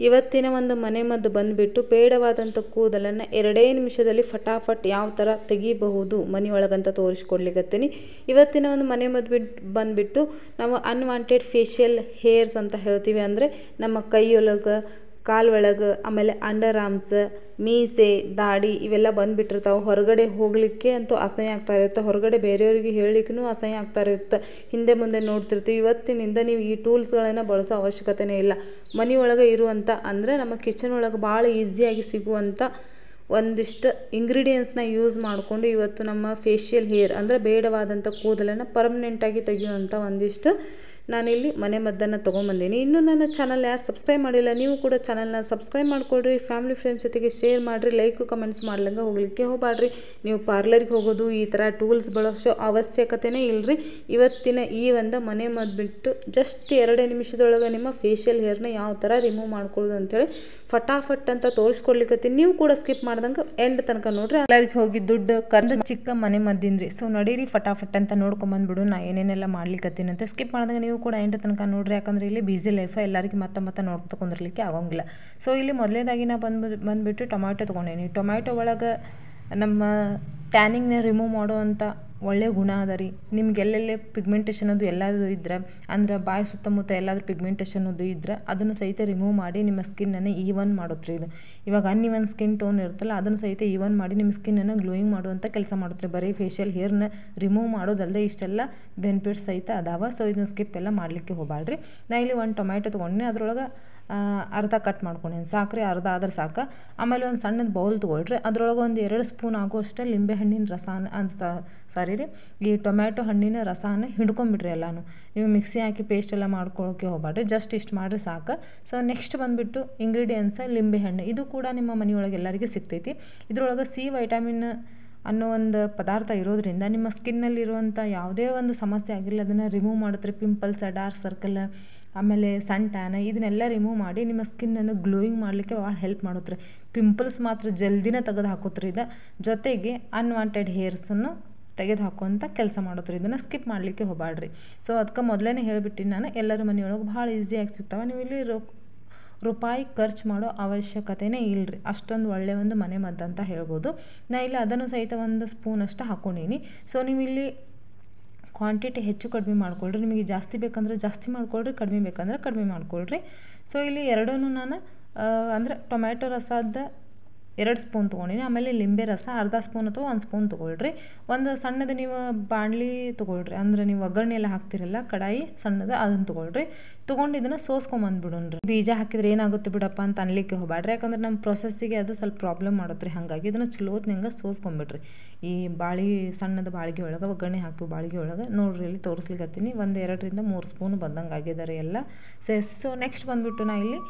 ಇವತ್ತಿನ ಒಂದು ಮನೆಮದ್ದು ಬಂದುಬಿಟ್ಟು ಬೇಡವಾದಂಥ ಕೂದಲನ್ನು 2 ನಿಮಿಷದಲ್ಲಿ ಫಟಾಫಟ್ ಯಾವ ಥರ ತೆಗಿಬಹುದು ಮನೆಯೊಳಗಂತ ತೋರಿಸ್ಕೊಡ್ಲಿಕ್ಕತ್ತೀನಿ. ಇವತ್ತಿನ ಒಂದು ಮನೆಮದ್ದು ಬಂದುಬಿಟ್ಟು ನಾವು ಅನ್ವಾಂಟೆಡ್ ಫೇಶಿಯಲ್ ಹೇರ್ಸ್ ಅಂತ ಹೇಳ್ತೀವಿ. ಅಂದರೆ ನಮ್ಮ ಕೈಯೊಳಗೆ, ಕಾಲು ಒಳಗೆ, ಆಮೇಲೆ ಅಂಡರ್ ಆರ್ಮ್ಸ್, ಮೀಸೆ, ದಾಡಿ ಇವೆಲ್ಲ ಬಂದುಬಿಟ್ಟಿರ್ತಾವೆ. ಹೊರಗಡೆ ಹೋಗಲಿಕ್ಕೆ ಅಂತೂ ಅಸಹ್ಯ ಆಗ್ತಾ ಇರುತ್ತೆ, ಹೊರಗಡೆ ಬೇರೆಯವರಿಗೆ ಹೇಳಲಿಕ್ಕೂ ಅಸಹ್ಯ ಆಗ್ತಾ ಇರುತ್ತೆ. ಹಿಂದೆ ಮುಂದೆ ನೋಡ್ತಿರ್ತೀವಿ. ಇವತ್ತಿನಿಂದ ನೀವು ಈ ಟೂಲ್ಸ್ಗಳನ್ನು ಬಳಸೋ ಅವಶ್ಯಕತೆನೇ ಇಲ್ಲ. ಮನೆಯೊಳಗೆ ಇರುವಂಥ ಅಂದರೆ ನಮ್ಮ ಕಿಚನ್ ಒಳಗೆ ಭಾಳ ಈಸಿಯಾಗಿ ಸಿಗುವಂಥ ಒಂದಿಷ್ಟು ಇಂಗ್ರೀಡಿಯೆಂಟ್ಸ್ನ ಯೂಸ್ ಮಾಡಿಕೊಂಡು ಇವತ್ತು ನಮ್ಮ ಫೇಶಿಯಲ್ ಹೇರ್ ಅಂದರೆ ಬೇಡವಾದಂಥ ಕೂದಲನ್ನು ಪರ್ಮನೆಂಟಾಗಿ ತೆಗೆಯುವಂಥ ಒಂದಿಷ್ಟು ನಾನಿಲ್ಲಿ ಮನೆಮದ್ದನ್ನು ತೊಗೊಂಬಂದೀನಿ. ಇನ್ನೂ ನನ್ನ ಚಾನಲ್ ಯಾರು ಸಬ್ಸ್ಕ್ರೈಬ್ ಮಾಡಿಲ್ಲ, ನೀವು ಕೂಡ ಚಾನಲ್ನ ಸಬ್ಸ್ಕ್ರೈಬ್ ಮಾಡಿಕೊಡ್ರಿ, ಫ್ಯಾಮಿಲಿ ಫ್ರೆಂಡ್ಸ್ ಜೊತೆಗೆ ಶೇರ್ ಮಾಡಿರಿ, ಲೈಕು ಕಮೆಂಟ್ಸ್ ಮಾಡ್ಲಂಗೆ ಹೋಗಲಿಕ್ಕೆ ಹೋಗಬೇಡ್ರಿ. ನೀವು ಪಾರ್ಲರ್ಗೆ ಹೋಗೋದು ಈ ಥರ ಟೂಲ್ಸ್ ಬಳಸೋ ಅವಶ್ಯಕತೆನೇ ಇಲ್ಲರಿ. ಇವತ್ತಿನ ಈ ಒಂದು ಮನೆಮದ್ದು ಬಿಟ್ಟು ಜಸ್ಟ್ 2 ನಿಮಿಷದೊಳಗೆ ನಿಮ್ಮ ಫೇಶಿಯಲ್ ಹೇರ್ನ ಯಾವ ಥರ ರಿಮೂವ್ ಮಾಡ್ಕೊಳ್ಳೋದು ಅಂತೇಳಿ ಫಟಾಫಟ್ ಅಂತ ತೋರಿಸ್ಕೊಡ್ಲಿಕ್ಕತ್ತೀನಿ. ನೀವು ಕೂಡ ಸ್ಕಿಪ್ ಮಾಡ್ದಂಗೆ ಎಂಡ್ ತನಕ ನೋಡ್ರಿ. ಎಲ್ಲರಿಗೆ ಹೋಗಿ ದುಡ್ಡು ಖರ್ಚು ಚಿಕ್ಕ ಮನೆ ಮದ್ದಿನ್ರಿ. ಸೊ ನಡೀರಿ ಫಟಾಫಟ್ ಅಂತ ನೋಡ್ಕೊಂಬಂದ್ಬಿಡು ನಾ ಏನೇನೆಲ್ಲ ಮಾಡ್ಲಿಕ್ಕತ್ತೀನಿ ಅಂತ. ಸ್ಕಿಪ್ ಮಾಡ್ದಂಗೆ ನೀವು ಕೂಡ ಎಂಡ್ ತನಕ ನೋಡ್ರಿ. ಯಾಕಂದ್ರೆ ಇಲ್ಲಿ ಬಿಸಿ ಲೈಫ್ ಎಲ್ಲರಿಗೆ ಮತ್ತೆ ನೋಡ್ತಾ ಕುಂದಿರ್ಲಿಕ್ಕೆ ಆಗೋಂಗಿಲ್ಲ. ಸೊ ಇಲ್ಲಿ ಮೊದಲನೇದಾಗಿ ನಾ ಬಂದುಬಿಟ್ಟು ಟೊಮ್ಯಾಟೊ ತೊಗೊಂಡೇನಿ. ಟೊಮ್ಯಾಟೊ ಒಳಗೆ ನಮ್ಮ ಟ್ಯಾನಿಂಗ್ನ ರಿಮೂವ್ ಮಾಡುವಂಥ ಒಳ್ಳೆ ಗುಣ ಅದ ರೀ. ನಿಮ್ಗೆ ಎಲ್ಲೆಲ್ಲೇ ಪಿಗ್ಮೆಂಟೇಷನ್ ಅದು ಎಲ್ಲಾದರೂ ಇದ್ರೆ, ಅಂದ್ರೆ ಬಾಯಿ ಸುತ್ತಮುತ್ತ ಎಲ್ಲಾದರೂ ಪಿಗ್ಮೆಂಟೇಷನ್ ಅದು ಇದ್ರೆ ಅದನ್ನು ಸಹಿತ ರಿಮೂವ್ ಮಾಡಿ ನಿಮ್ಮ ಸ್ಕಿನ್ನನ್ನು ಈವನ್ ಮಾಡುತ್ತೆ ಇದು. ಇವಾಗ ಅನ್ಇವನ್ ಸ್ಕಿನ್ ಟೋನ್ ಇರುತ್ತಲ್ಲ ಅದನ್ನು ಸಹಿತ ಈವನ್ ಮಾಡಿ ನಿಮ್ಮ ಸ್ಕಿನ್ನನ್ನು ಗ್ಲೋಯಿಂಗ್ ಮಾಡುವಂಥ ಕೆಲಸ ಮಾಡುತ್ತೆ. ಬರೀ ಫೇಶಿಯಲ್ ಹೇರ್ನ ರಿಮೂವ್ ಮಾಡೋದಲ್ಲದೆ ಇಷ್ಟೆಲ್ಲ ಬೆನಿಫಿಟ್ಸ್ ಸಹಿತ ಅದಾವ. ಸೊ ಇದನ್ನು ಸ್ಕಿಪ್ ಎಲ್ಲ ಮಾಡಲಿಕ್ಕೆ ಹೋಗಬೇಡ್ರಿ. ನಾ ಇಲ್ಲಿ 1 ಟೊಮ್ಯಾಟೊ ತೊಗೊಂಡಿನಿ, ಅದರೊಳಗೆ ಅರ್ಧ ಕಟ್ ಮಾಡ್ಕೊಂಡೇನಿ, ಸಾಕ್ರಿ ಅರ್ಧ ಆದ್ರೆ ಸಾಕು. ಆಮೇಲೆ ಒಂದು ಸಣ್ಣದ ಬೌಲ್ ತೊಗೊಳ್ರಿ, ಅದರೊಳಗೆ ಒಂದು 2 ಸ್ಪೂನ್ ಆಗುವಷ್ಟು ಲಿಂಬೆ ಹಣ್ಣಿನ ರಸಾನ ಸಾರಿ ರೀ ಈ ಟೊಮ್ಯಾಟೊ ಹಣ್ಣಿನ ರಸಾನ ಹಿಂಡ್ಕೊಂಬಿಡ್ರಿ ಎಲ್ಲನೂ. ನೀವು ಮಿಕ್ಸಿ ಹಾಕಿ ಪೇಸ್ಟ್ ಎಲ್ಲ ಮಾಡ್ಕೊಳ್ಳೋಕ್ಕೆ ಹೋಗಬೇಡ್ರಿ, ಜಸ್ಟ್ ಇಷ್ಟು ಮಾಡಿರಿ ಸಾಕು. ಸೊ ನೆಕ್ಸ್ಟ್ ಬಂದುಬಿಟ್ಟು ಇಂಗ್ರೀಡಿಯೆಂಟ್ಸ್ ಲಿಂಬೆ ಹಣ್ಣು. ಇದು ಕೂಡ ನಿಮ್ಮ ಮನೆಯೊಳಗೆ ಎಲ್ಲರಿಗೂ ಸಿಗ್ತೈತಿ. ಇದರೊಳಗೆ ಸಿ ವೈಟಮಿನ್ ಅನ್ನೋ ಒಂದು ಪದಾರ್ಥ ಇರೋದ್ರಿಂದ ನಿಮ್ಮ ಸ್ಕಿನ್ನಲ್ಲಿರುವಂಥ ಯಾವುದೇ ಒಂದು ಸಮಸ್ಯೆ ಆಗಿರಲಿ ಅದನ್ನು ರಿಮೂವ್ ಮಾಡುತ್ತೆ. ಪಿಂಪಲ್ಸ್, ಡಾರ್ಕ್ ಸರ್ಕಲ್, ಆಮೇಲೆ ಸನ್ ಟ್ಯಾನ್ ಇದನ್ನೆಲ್ಲ ರಿಮೂವ್ ಮಾಡಿ ನಿಮ್ಮ ಸ್ಕಿನ್ನನ್ನು ಗ್ಲೋಯಿಂಗ್ ಮಾಡಲಿಕ್ಕೆ ಭಾಳ ಹೆಲ್ಪ್ ಮಾಡುತ್ತೆ. ಪಿಂಪಲ್ಸ್ ಮಾತ್ರ ಜಲ್ದಿನೇ ತೆಗೆದು ಹಾಕುತ್ತೆ ಇದು. ಜೊತೆಗೆ ಅನ್ವಾಂಟೆಡ್ ಹೇರ್ಸನ್ನು ತೆಗೆದು ಹಾಕುವಂಥ ಕೆಲಸ ಮಾಡುತ್ತೆ. ಇದನ್ನು ಸ್ಕಿಪ್ ಮಾಡಲಿಕ್ಕೆ ಹೋಗಬೇಡ್ರಿ. ಸೊ ಅದಕ್ಕೆ ಮೊದಲೇ ಹೇಳಿಬಿಟ್ಟಿನಿ ನಾನು, ಎಲ್ಲರ ಮನೆಯೊಳಗೆ ಭಾಳ ಈಸಿಯಾಗಿ ಸಿಗ್ತಾವೆ. ನೀವು ಇಲ್ಲಿ ರೂಪಾಯಿ ಖರ್ಚು ಮಾಡೋ ಅವಶ್ಯಕತೆನೇ ಇಲ್ಲರಿ. ಅಷ್ಟೊಂದು ಒಳ್ಳೆಯ ಒಂದು ಮನೆ ಮದ್ದು ಅಂತ ಹೇಳ್ಬೋದು. ನಾ ಇಲ್ಲಿ ಅದನ್ನು ಸಹಿತ 1 ಸ್ಪೂನಷ್ಟು ಹಾಕ್ಕೊಂಡೀನಿ. ಸೊ ನೀವು ಇಲ್ಲಿ ಕ್ವಾಂಟಿಟಿ ಹೆಚ್ಚು ಕಡಿಮೆ ಮಾಡ್ಕೊಳ್ರಿ. ನಿಮಗೆ ಜಾಸ್ತಿ ಬೇಕಂದ್ರೆ ಜಾಸ್ತಿ ಮಾಡ್ಕೊಳ್ರಿ, ಕಡಿಮೆ ಬೇಕಂದ್ರೆ ಕಡಿಮೆ ಮಾಡ್ಕೊಳ್ರಿ. ಸೊ ಇಲ್ಲಿ ಎರಡೂ ನಾನು ಅಂದರೆ ಟೊಮ್ಯಾಟೊ ರಸದ 2 ಸ್ಪೂನ್ ತೊಗೊಂಡಿನಿ. ಆಮೇಲೆ ಲಿಂಬೆ ರಸ ಅರ್ಧ ಸ್ಪೂನ್ ಅಥವಾ 1 ಸ್ಪೂನ್ ತೊಗೊಳ್ರಿ. ಒಂದು ಸಣ್ಣದು ನೀವು ಬಾಣಲಿ ತೊಗೊಳ್ರಿ, ಅಂದರೆ ನೀವು ಒಗ್ಗರಣೆ ಎಲ್ಲ ಹಾಕ್ತಿರಲ್ಲ ಕಡಾಯಿ ಸಣ್ಣದು ಅದನ್ನು ತೊಗೊಳ್ರಿ. ತೊಗೊಂಡು ಇದನ್ನು ಸೋಸ್ಕೊಂಬಂದ್ಬಿಡೋಣ್ರಿ. ಬೀಜ ಹಾಕಿದ್ರೆ ಏನಾಗುತ್ತೆ ಬಿಡಪ್ಪ ಅಂತ ಅನ್ಲಿಕ್ಕೆ ಹೋಗಬೇಡ್ರಿ, ಯಾಕಂದ್ರೆ ನಮ್ಮ ಪ್ರೊಸೆಸ್ಸಿಗೆ ಅದು ಸ್ವಲ್ಪ ಪ್ರಾಬ್ಲಮ್ ಮಾಡುತ್ತೆ. ಹಾಗಾಗಿ ಇದನ್ನು ಚಲೋತ್ನಂಗೆ ಸೋಸ್ಕೊಂಬಿಡ್ರಿ. ಈ ಸಣ್ಣದ ಬಾಳಿಗೆ ಒಳಗೆ ಒಗ್ಗರಣೆ ಹಾಕಿ ಬಾಳಿಗೆ ಒಳಗೆ ನೋಡ್ರಿ ಇಲ್ಲಿ ತೋರಿಸ್ಲಿಕ್ಕತ್ತೀನಿ. 1 2 ರಿಂದ 3 ಸ್ಪೂನ್ ಬಂದಂಗೆ ಆಗಿದ್ದಾರೆ ಎಲ್ಲ. ಸೊ ನೆಕ್ಸ್ಟ್ ಬಂದುಬಿಟ್ಟು ನಾ ಇಲ್ಲಿ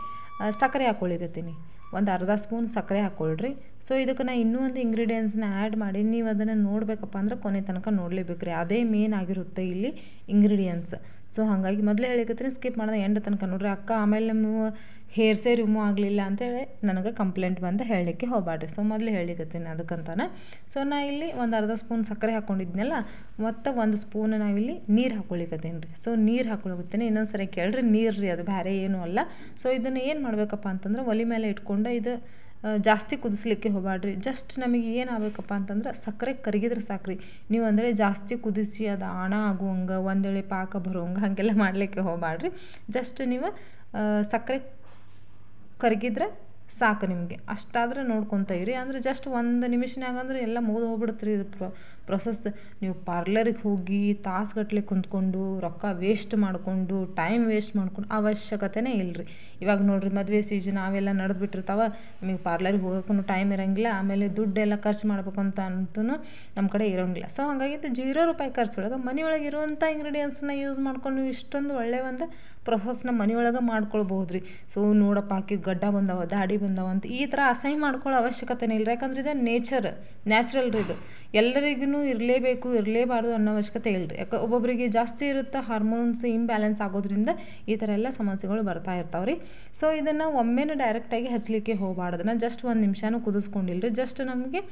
ಸಕ್ಕರೆ ಹಾಕ್ಕೊಳಿಕತ್ತೀನಿ. 1 ಅರ್ಧ ಸ್ಪೂನ್ ಸಕ್ಕರೆ ಹಾಕ್ಕೊಳ್ರಿ. ಸೊ ಇದಕ್ಕೆ ನಾ ಇನ್ನೂ ಒಂದು ಇಂಗ್ರೀಡಿಯೆಂಟ್ಸ್ನ ಆ್ಯಡ್ ಮಾಡಿ ನೀವು ಅದನ್ನು ನೋಡಬೇಕಪ್ಪ ಅಂದ್ರೆ ಕೊನೆ ತನಕ ನೋಡಲೇಬೇಕು ರೀ. ಅದೇ ಮೇನ್ ಆಗಿರುತ್ತೆ ಇಲ್ಲಿ ಇಂಗ್ರೀಡಿಯೆಂಟ್ಸ್. ಸೊ ಹಾಗಾಗಿ ಮೊದಲೇ ಹೇಳಿಕತ್ತೀನಿ, ಸ್ಕಿಪ್ ಮಾಡಿದ್ರೆ ಎಂಡ್ ತನಕ ನೋಡ್ರಿ. ಅಕ್ಕ ಆಮೇಲೆ ನಮ್ಮ ಹೇರ್ಸೇ ರಿಮೂವ್ ಆಗಲಿಲ್ಲ ಅಂತೇಳಿ ನನಗೆ ಕಂಪ್ಲೇಂಟ್ ಬಂದು ಹೇಳಲಿಕ್ಕೆ ಹೋಗಬೇಡ್ರಿ. ಸೊ ಮೊದಲೇ ಹೇಳಿಕತ್ತೀನಿ ಅದಕ್ಕಂತಾನೆ. ಸೊ ನಾ ಇಲ್ಲಿ 1 ಅರ್ಧ ಸ್ಪೂನ್ ಸಕ್ಕರೆ ಹಾಕ್ಕೊಂಡಿದ್ನಲ್ಲ, ಮತ್ತು 1 ಸ್ಪೂನ್ ನಾವಿಲ್ಲಿ ನೀರು ಹಾಕ್ಕೊಳಿಕತ್ತೀನಿ ರೀ. ಸೊ ನೀರು ಹಾಕ್ಕೊಳಕತ್ತೀನಿ. ಇನ್ನೊಂದು ಸರಿ ಕೇಳ್ರಿ, ನೀರು ರೀ, ಅದು ಬೇರೆ ಏನೂ ಅಲ್ಲ. ಸೊ ಇದನ್ನು ಏನು ಮಾಡಬೇಕಪ್ಪ ಅಂತಂದ್ರೆ ಒಲೆ ಮೇಲೆ ಇಟ್ಕೊಂಡು ಇದು ಜಾಸ್ತಿ ಕುದಿಸ್ಲಿಕ್ಕೆ ಹೋಗಬೇಡ್ರಿ. ಜಸ್ಟ್ ನಮಗೆ ಏನು ಆಗಬೇಕಪ್ಪ ಅಂತಂದ್ರೆ ಸಕ್ಕರೆ ಕರಗಿದ್ರೆ ಸಾಕ್ರಿ. ನೀವು ಅಂದರೆ ಜಾಸ್ತಿ ಕುದಿಸಿ ಅದು ಆಣ ಆಗುವಂಗೆ ಒಂದೇಳೆ ಪಾಕ ಬರುವಂಗೆ ಹಾಗೆಲ್ಲ ಮಾಡಲಿಕ್ಕೆ ಹೋಗಬೇಡ್ರಿ. ಜಸ್ಟ್ ನೀವು ಸಕ್ಕರೆ ಕರಗಿದ್ರೆ ಸಾಕು ನಿಮಗೆ, ಅಷ್ಟಾದ್ರೆ ನೋಡ್ಕೊತ ಇರಿ. ಅಂದರೆ ಜಸ್ಟ್ 1 ನಿಮಿಷನಾಗ ಅಂದ್ರೆ ಎಲ್ಲ ಮುಗಿದು ಹೋಗ್ಬಿಡುತ್ತೆ ರೀ ಇದು ಪ್ರೊಸೆಸ್. ನೀವು ಪಾರ್ಲರಿಗೆ ಹೋಗಿ ತಾಸುಗಟ್ಟಲೆ ಕುಂತ್ಕೊಂಡು ರೊಕ್ಕ ವೇಸ್ಟ್ ಮಾಡಿಕೊಂಡು ಟೈಮ್ ವೇಸ್ಟ್ ಮಾಡ್ಕೊಂಡು ಅವಶ್ಯಕತೆನೇ ಇಲ್ಲರಿ. ಇವಾಗ ನೋಡಿರಿ ಮದುವೆ ಸೀಸನ್ ಅವೆಲ್ಲ ನಡೆದು ಬಿಟ್ಟಿರ್ತಾವೆ, ನಿಮಗೆ ಪಾರ್ಲರಿಗೆ ಹೋಗೋಕ್ಕೂ ಟೈಮ್ ಇರೋಂಗಿಲ್ಲ. ಆಮೇಲೆ ದುಡ್ಡೆಲ್ಲ ಖರ್ಚು ಮಾಡ್ಬೇಕು ಅಂತೂ ನಮ್ಮ ಕಡೆ ಇರೋಂಗಿಲ್ಲ. ಸೊ ಹಾಗಾಗಿ ₹0 ಖರ್ಚೊಳಗೆ ಮನೆಯೊಳಗೆ ಇರುವಂಥ ಇಂಗ್ರೀಡಿಯೆಂಟ್ಸ್ನ ಯೂಸ್ ಮಾಡ್ಕೊಂಡು ನೀವು ಇಷ್ಟೊಂದು ಒಳ್ಳೆಯ ಒಂದು ಪ್ರೊಸೆಸ್ನ ಮನೆಯೊಳಗೆ ಮಾಡ್ಕೊಳ್ಬೋದು ರೀ. ಸೊ ನೋಡಪ್ಪ ಆಕಿ ಗಡ್ಡ ಬಂದವ, ದಾಡಿ ಬಂದವ ಅಂತ ಈ ಥರ ಅಸಹ್ಯ ಮಾಡ್ಕೊಳ್ಳೋ ಅವಶ್ಯಕತೆನೇ ಇಲ್ಲ. ಯಾಕಂದ್ರೆ ಇದು ನ್ಯಾಚುರಲ್ ರೀ. ಇದು ಎಲ್ಲರಿಗೂ ಇರಲೇಬಾರ್ದು ಅನ್ನೋ ಅವಶ್ಯಕತೆ ಇಲ್ಲ ರೀ. ಯಾಕೆ ಒಬ್ಬೊಬ್ಬರಿಗೆ ಜಾಸ್ತಿ ಇರುತ್ತೆ, ಹಾರ್ಮೋನ್ಸ್ ಇಂಬ್ಯಾಲೆನ್ಸ್ ಆಗೋದ್ರಿಂದ ಈ ಥರ ಎಲ್ಲ ಸಮಸ್ಯೆಗಳು ಬರ್ತಾ ಇರ್ತಾವೆ ರೀ. ಸೊ ಇದನ್ನು ಒಮ್ಮೆನೂ ಡೈರೆಕ್ಟಾಗಿ ಹಚ್ಚಲಿಕ್ಕೆ ಹೋಗಬಾರ್ದನ್ನ, ಜಸ್ಟ್ 1 ನಿಮಿಷನೂ ಕುದಿಸ್ಕೊಂಡಿಲ್ಲ ರೀ. ಜಸ್ಟ್ ನಮಗೆ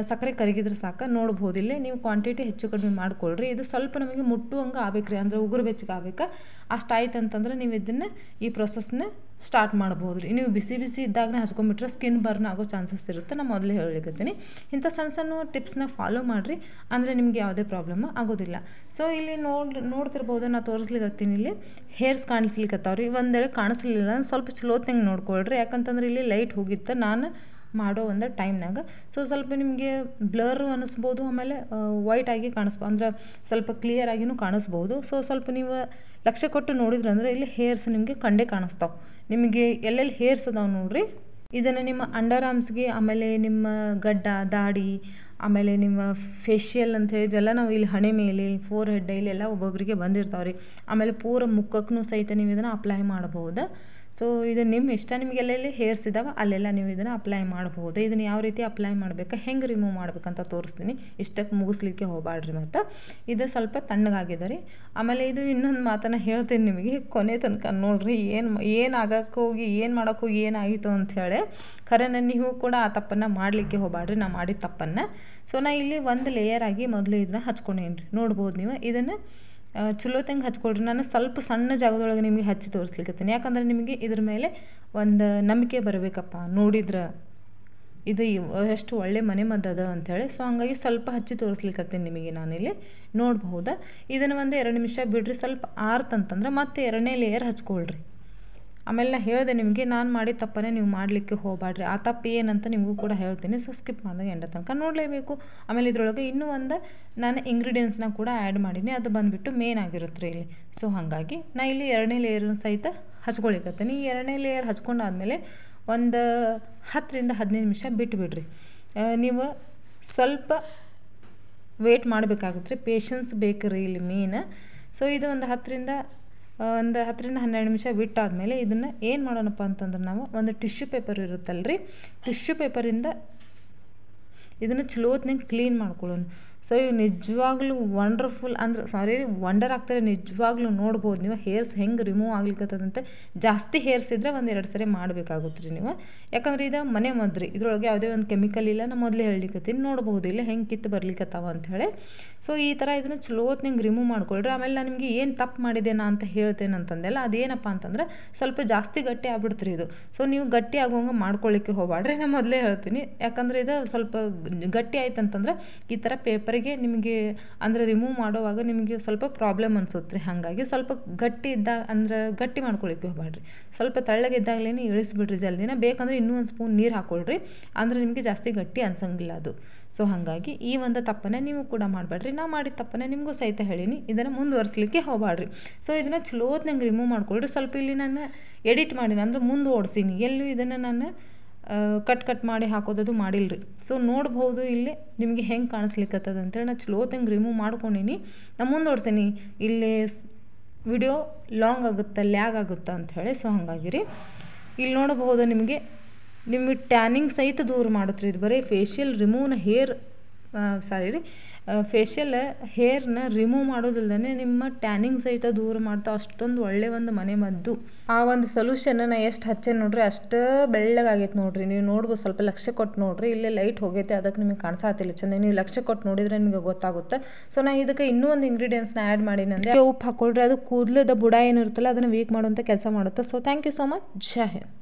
ಸಕ್ಕರೆ ಕರಗಿದ್ರೆ ಸಾಕು. ನೋಡ್ಬೋದು ಇಲ್ಲಿ ನೀವು ಕ್ವಾಂಟಿಟಿ ಹೆಚ್ಚು ಕಡಿಮೆ ಮಾಡ್ಕೊಳ್ರಿ. ಇದು ಸ್ವಲ್ಪ ನಮಗೆ ಮುಟ್ಟುವಂಗೆ ಆಗ್ಬೇಕು ರೀ, ಅಂದರೆ ಉಗುರು ಬೆಚ್ಚಗೆ ಆಗ್ಬೇಕು. ಅಷ್ಟಾಯ್ತು ಅಂತಂದ್ರೆ ನೀವು ಇದನ್ನು ಈ ಪ್ರೊಸೆಸ್ನ ಸ್ಟಾರ್ಟ್ ಮಾಡ್ಬೋದು ರೀ. ನೀವು ಬಿಸಿ ಬಿಸಿ ಇದ್ದಾಗನೇ ಹಚ್ಕೊಂಡ್ಬಿಟ್ರೆ ಸ್ಕಿನ್ ಬರ್ನ್ ಆಗೋ ಚಾನ್ಸಸ್ ಇರುತ್ತೆ. ನಾನು ಮೊದಲೇ ಹೇಳಿಕತ್ತೀನಿ. ಇಂಥ ಸಣ್ಣ ಸಣ್ಣ ಟಿಪ್ಸ್ನ ಫಾಲೋ ಮಾಡಿರಿ, ಅಂದರೆ ನಿಮಗೆ ಯಾವುದೇ ಪ್ರಾಬ್ಲಮ್ ಆಗೋದಿಲ್ಲ. ಸೊ ಇಲ್ಲಿ ನೋಡ್ತಿರ್ಬೋದು, ನಾನು ತೋರಿಸ್ಲಿಕ್ಕತ್ತೀನಿ. ಇಲ್ಲಿ ಹೇರ್ಸ್ ಕಾಣಿಸ್ಲಿಕ್ಕತ್ತಾವ ರೀ. ಒಂದು ವೇಳೆ ಕಾಣಿಸ್ಲಿಲ್ಲ ಸ್ವಲ್ಪ ಚಲೋತ್ನಂಗೆ ನೋಡ್ಕೊಳ್ರಿ, ಯಾಕಂತಂದ್ರೆ ಇಲ್ಲಿ ಲೈಟ್ ಹೋಗಿತ್ತು ನಾನು ಮಾಡೋ ಒಂದು ಟೈಮ್ನಾಗ. ಸೊ ಸ್ವಲ್ಪ ನಿಮಗೆ ಬ್ಲರ್ ಅನ್ನಿಸ್ಬೋದು, ಆಮೇಲೆ ವೈಟ್ ಆಗಿ ಕಾಣಿಸ್ಬೋದು, ಅಂದ್ರೆ ಸ್ವಲ್ಪ ಕ್ಲಿಯರ್ ಆಗಿನೂ ಕಾಣಿಸ್ಬೋದು. ಸೊ ಸ್ವಲ್ಪ ನೀವು ಲಕ್ಷ್ಯ ಕೊಟ್ಟು ನೋಡಿದ್ರೆ ಅಂದರೆ ಇಲ್ಲಿ ಹೇರ್ಸ್ ನಿಮಗೆ ಕಂಡೇ ಕಾಣಿಸ್ತಾವೆ. ನಿಮಗೆ ಎಲ್ಲೆಲ್ಲಿ ಹೇರ್ಸ್ ಅದಾವೆ ನೋಡಿರಿ. ಇದನ್ನು ನಿಮ್ಮ ಅಂಡರ್ ಆರ್ಮ್ಸ್ಗೆ, ಆಮೇಲೆ ನಿಮ್ಮ ಗಡ್ಡ, ದಾಡಿ, ಆಮೇಲೆ ನಿಮ್ಮ ಫೇಶಿಯಲ್ ಅಂತ ಹೇಳಿದ್ವೆಲ್ಲ ನಾವು ಇಲ್ಲಿ ಹಣೆ ಮೇಲೆ, ಫೋರ್ ಹೆಡ್ ಇಲ್ಲೆಲ್ಲ ಒಬ್ಬೊಬ್ಬರಿಗೆ ಬಂದಿರ್ತಾವೆ ರೀ. ಆಮೇಲೆ ಪೂರ ಮುಖಕ್ಕೂ ಸಹಿತ ನೀವು ಇದನ್ನು ಅಪ್ಲೈ ಮಾಡ್ಬೋದು. ಸೊ ಇದು ನಿಮ್ಮ ಇಷ್ಟ, ನಿಮಗೆ ಎಲ್ಲೆಲ್ಲಿ ಹೇರ್ಸ್ ಇದ್ದಾವೆ ಅಲ್ಲೆಲ್ಲ ನೀವು ಇದನ್ನು ಅಪ್ಲೈ ಮಾಡ್ಬೋದು. ಇದನ್ನು ಯಾವ ರೀತಿ ಅಪ್ಲೈ ಮಾಡಬೇಕು, ಹೆಂಗೆ ರಿಮೂವ್ ಮಾಡ್ಬೇಕಂತ ತೋರಿಸ್ತೀನಿ. ಇಷ್ಟಕ್ಕೆ ಮುಗಿಸ್ಲಿಕ್ಕೆ ಹೋಗಬೇಡ್ರಿ. ಮತ್ತು ಇದು ಸ್ವಲ್ಪ ತಣ್ಣಗಾಗಿದೆ ರೀ. ಆಮೇಲೆ ಇದು ಇನ್ನೊಂದು ಮಾತನ್ನು ಹೇಳ್ತೀನಿ ನಿಮಗೆ, ಕೊನೆ ತನಕ ನೋಡಿರಿ. ಏನು ಆಗೋಕ್ಕೋಗಿ ಏನು ಮಾಡೋಕ್ಕೋಗಿ ಏನಾಯಿತು ಅಂಥೇಳಿ. ಖರೆ ನೀವು ಕೂಡ ಆ ತಪ್ಪನ್ನು ಮಾಡಲಿಕ್ಕೆ ಹೋಗಬೇಡ್ರಿ, ನಾ ಮಾಡಿದ ತಪ್ಪನ್ನು. ಸೊ ನಾ ಇಲ್ಲಿ ಒಂದು ಲೇಯರ್ ಆಗಿ ಮೊದಲು ಇದನ್ನ ಹಚ್ಕೊಂಡೇನಿ ರೀ. ನೋಡ್ಬೋದು ನೀವು. ಇದನ್ನು ಚಲೋತ್ತಂಗೆ ಹಚ್ಕೊಳ್ರಿ. ನಾನು ಸ್ವಲ್ಪ ಸಣ್ಣ ಜಾಗದೊಳಗೆ ನಿಮಗೆ ಹಚ್ಚಿ ತೋರಿಸ್ಲಿಕ್ಕತ್ತೀನಿ, ಯಾಕಂದರೆ ನಿಮಗೆ ಇದ್ರ ಮೇಲೆ ಒಂದು ನಂಬಿಕೆ ಬರಬೇಕಪ್ಪ, ನೋಡಿದ್ರೆ ಇದು ಎಷ್ಟು ಒಳ್ಳೆ ಮನೆಮದ್ದದ ಅಂಥೇಳಿ. ಸೊ ಹಂಗಾಗಿ ಸ್ವಲ್ಪ ಹಚ್ಚಿ ತೋರಿಸ್ಲಿಕ್ಕತ್ತೀನಿ ನಿಮಗೆ ನಾನಿಲ್ಲಿ. ನೋಡ್ಬಹುದಾ. ಇದನ್ನು ಒಂದು 2 ನಿಮಿಷ ಬಿಡ್ರಿ. ಸ್ವಲ್ಪ ಆರ್ತಂತಂದ್ರೆ ಮತ್ತೆ 2ನೇ ಲೇಯರ್ ಹಚ್ಕೊಳ್ರಿ. ಆಮೇಲೆ ನಾನು ಹೇಳಿದೆ ನಿಮಗೆ, ನಾನು ಮಾಡಿದ ತಪ್ಪನ್ನೇ ನೀವು ಮಾಡಲಿಕ್ಕೆ ಹೋಗಬೇಡ್ರಿ. ಆ ತಪ್ಪು ಏನಂತ ನಿಮಗೂ ಕೂಡ ಹೇಳ್ತೀನಿ. ಸೊ ಸ್ಕಿಪ್ ಮಾಡಿದಾಗ ಎಂಡ ತನಕ ನೋಡಲೇಬೇಕು. ಆಮೇಲೆ ಇದರೊಳಗೆ ಇನ್ನೂ ಒಂದು ನಾನು ಇಂಗ್ರೀಡಿಯೆಂಟ್ಸ್ನ ಕೂಡ ಆ್ಯಡ್ ಮಾಡೀನಿ, ಅದು ಬಂದುಬಿಟ್ಟು ಮೇನ್ ಆಗಿರುತ್ತೆ ರೀ ಇಲ್ಲಿ. ಸೊ ಹಾಗಾಗಿ ನಾನು ಇಲ್ಲಿ 2ನೇ ಲೇಯರ್ನ ಸಹಿತ ಹಚ್ಕೊಳಿಕತ್ತೀನಿ. ಈ 2ನೇ ಲೇಯರ್ ಹಚ್ಕೊಂಡಾದ್ಮೇಲೆ ಒಂದು 10ರಿಂದ 15 ನಿಮಿಷ ಬಿಟ್ಟುಬಿಡ್ರಿ. ನೀವು ಸ್ವಲ್ಪ ವೇಟ್ ಮಾಡಬೇಕಾಗುತ್ತೆ ರೀ, ಪೇಷನ್ಸ್ ಬೇಕು ರೀ ಇಲ್ಲಿ ಮೇನ್. ಸೊ ಇದು ಒಂದು 10ರಿಂದ 12 ನಿಮಿಷ ಬಿಟ್ಟಾದಮೇಲೆ ಇದನ್ನು ಏನು ಮಾಡೋಣಪ್ಪ ಅಂತಂದ್ರೆ, ನಾವು ಒಂದು ಟಿಶ್ಯೂ ಪೇಪರ್ ಇರುತ್ತಲ್ಲ ರೀ, ಟಿಶ್ಯೂ ಪೇಪರಿಂದ ಇದನ್ನು ಚಲೋತ್ನಂಗೆ ಕ್ಲೀನ್ ಮಾಡ್ಕೊಳ್ಳೋಣ. ಸೊ ಇವು ನಿಜವಾಗ್ಲೂ ವಂಡರ್ಫುಲ್, ಅಂದ್ರೆ ವಂಡರ್ ಆಗ್ತಾರೆ ನಿಜವಾಗ್ಲೂ. ನೋಡ್ಬೋದು ನೀವು ಹೇರ್ಸ್ ಹೆಂಗೆ ರಿಮೂವ್ ಆಗ್ಲಿಕ್ಕತ್ತದಂತೆ. ಜಾಸ್ತಿ ಹೇರ್ಸ್ ಇದ್ದರೆ 1-2 ಸರಿ ಮಾಡಬೇಕಾಗುತ್ತೆ ರೀ ನೀವು, ಯಾಕಂದ್ರೆ ಇದು ಮನೆ ಮದ್ರಿ, ಇದ್ರೊಳಗೆ ಯಾವುದೇ ಒಂದು ಕೆಮಿಕಲ್ ಇಲ್ಲ. ನಾನು ಮೊದಲೇ ಹೇಳಿಕತ್ತೀನಿ, ನೋಡ್ಬೋದು ಇಲ್ಲ ಹೆಂಗೆ ಕಿತ್ತು ಬರ್ಲಿಕ್ಕತ್ತಾವ ಅಂಥೇಳಿ. ಸೊ ಈ ಥರ ಇದನ್ನು ಚಲೋತ್ನಂಗೆ ರಿಮೂವ್ ಮಾಡ್ಕೊಳ್ರಿ. ಆಮೇಲೆ ನಾನು ನಿಮಗೆ ಏನು ತಪ್ಪು ಮಾಡಿದ್ದೇನಾ ಅಂತ ಹೇಳ್ತೇನೆ ಅಂತಂದೆಲ್ಲ, ಅದೇನಪ್ಪ ಅಂತಂದ್ರೆ ಸ್ವಲ್ಪ ಜಾಸ್ತಿ ಗಟ್ಟಿ ಆಗ್ಬಿಡ್ತೀರಿ ಇದು. ಸೊ ನೀವು ಗಟ್ಟಿ ಆಗೋಂಗೆ ಮಾಡ್ಕೊಳ್ಳಿಕ್ಕೆ ಹೋಗಬೇಡ್ರಿ, ನಾನು ಮೊದಲೇ ಹೇಳ್ತೀನಿ. ಯಾಕಂದರೆ ಇದು ಸ್ವಲ್ಪ ಗಟ್ಟಿ ಆಯ್ತು ಅಂತಂದ್ರೆ ಈ ಥರ ಪೇಪರಿಗೆ ನಿಮಗೆ ಅಂದರೆ ರಿಮೂವ್ ಮಾಡೋವಾಗ ನಿಮಗೆ ಸ್ವಲ್ಪ ಪ್ರಾಬ್ಲಮ್ ಅನ್ಸುತ್ತೆ ರೀ. ಹಾಗಾಗಿ ಸ್ವಲ್ಪ ಗಟ್ಟಿ ಇದ್ದಾಗ ಅಂದ್ರೆ ಗಟ್ಟಿ ಮಾಡ್ಕೊಳ್ಳಿಕ್ಕೆ ಹೋಗಬೇಡ್ರಿ. ಸ್ವಲ್ಪ ತೆಳ್ಳಗಿದ್ದಾಗಲೇ ಇಳಿಸ್ಬಿಡ್ರಿ ಜಲ್ದಿನ. ಬೇಕಂದ್ರೆ ಇನ್ನೂ ಒಂದು ಸ್ಪೂನ್ ನೀರು ಹಾಕ್ಕೊಳ್ರಿ, ಅಂದರೆ ನಿಮಗೆ ಜಾಸ್ತಿ ಗಟ್ಟಿ ಅನ್ಸಂಗಿಲ್ಲ ಅದು. ಸೊ ಹಾಗಾಗಿ ಈ ಒಂದು ತಪ್ಪನ್ನೇ ನೀವು ಕೂಡ ಮಾಡಬೇಡ್ರಿ. ನಾ ಮಾಡಿದ ತಪ್ಪನ್ನೇ ನಿಮಗೂ ಸಹಿತ ಹೇಳೀನಿ, ಇದನ್ನು ಮುಂದುವರಿಸಲಿಕ್ಕೆ ಹೋಗಬೇಡ್ರಿ. ಸೊ ಇದನ್ನು ಚಲೋತ್ನಂಗೆ ರಿಮೂವ್ ಮಾಡ್ಕೊಳ್ರಿ. ಸ್ವಲ್ಪ ಇಲ್ಲಿ ನಾನು ಎಡಿಟ್ ಮಾಡೀನಿ, ಅಂದರೆ ಮುಂದೆ ಓಡಿಸೀನಿ, ಎಲ್ಲೂ ಇದನ್ನು ನಾನು ಕಟ್ ಮಾಡಿ ಹಾಕೋದದು ಮಾಡಿಲ್ರಿ. ಸೊ ನೋಡ್ಬೋದು ಇಲ್ಲಿ ನಿಮಗೆ ಹೆಂಗೆ ಕಾಣಿಸ್ಲಿಕ್ಕತ್ತದ ಅಂತೇಳಿ. ನಾನು ಚಲೋತ್ತಂಗೆ ರಿಮೂವ್ ಮಾಡ್ಕೊಂಡೀನಿ. ನಾನು ಮುಂದುವರ್ಸೀನಿ, ಇಲ್ಲಿ ವಿಡಿಯೋ ಲಾಂಗ್ ಆಗುತ್ತೆ, ಲ್ಯಾಗ್ ಆಗುತ್ತೆ ಅಂಥೇಳಿ. ಸೊ ಹಾಗಾಗಿರಿ ಇಲ್ಲಿ ನೋಡಬಹುದು ನಿಮಗೆ ಟ್ಯಾನಿಂಗ್ ಸಹಿತ ದೂರ ಮಾಡುತ್ತೆ ಇದು. ಬರೀ ಫೇಶಿಯಲ್ ರಿಮೂವ್ನ ಫೇಶಿಯಲ್ ಹೇರ್ನ ರಿಮೂವ್ ಮಾಡೋದಿಲ್ಲದೇ ನಿಮ್ಮ ಟ್ಯಾನಿಂಗ್ ಸಹಿತ ದೂರ ಮಾಡ್ತಾ ಅಷ್ಟೊಂದು ಒಳ್ಳೆ ಒಂದು ಮನೆ ಮದ್ದು. ಆ ಒಂದು ಸೊಲ್ಯೂಷನ್ನ ನಾನು ಎಷ್ಟು ಹಚ್ಚೇನು ನೋಡ್ರಿ, ಅಷ್ಟು ಬೆಳ್ಳಗಾಗೈತೆ ನೋಡ್ರಿ. ನೀವು ನೋಡ್ಬೋದು, ಸ್ವಲ್ಪ ಲಕ್ಷ್ಯ ಕೊಟ್ಟು ನೋಡ್ರಿ. ಇಲ್ಲೇ ಲೈಟ್ ಹೋಗೈತೆ, ಅದಕ್ಕೆ ನಿಮಗೆ ಕಾಣಿಸಾತಿಲ್ಲ ಚೆಂದ. ನೀವು ಲಕ್ಷ್ಯ ಕೊಟ್ಟು ನೋಡಿದ್ರೆ ನಿಮಗೆ ಗೊತ್ತಾಗುತ್ತೆ. ಸೊ ನಾನು ಇದಕ್ಕೆ ಇನ್ನೂ ಒಂದು ಇಂಗ್ರೀಡಿಯೆಂಟ್ಸ್ನ ಆ್ಯಡ್ ಮಾಡೀನಿ, ಅಂದರೆ ಉಪ್ಪು ಹಾಕ್ಕೊಳ್ರಿ. ಅದು ಕೂದಲದ ಬುಡ ಏನಿರುತ್ತಲ್ಲ ಅದನ್ನು ವೀಕ್ ಮಾಡುವಂಥ ಕೆಲಸ ಮಾಡುತ್ತೆ. So thank you so much. Jai Hind.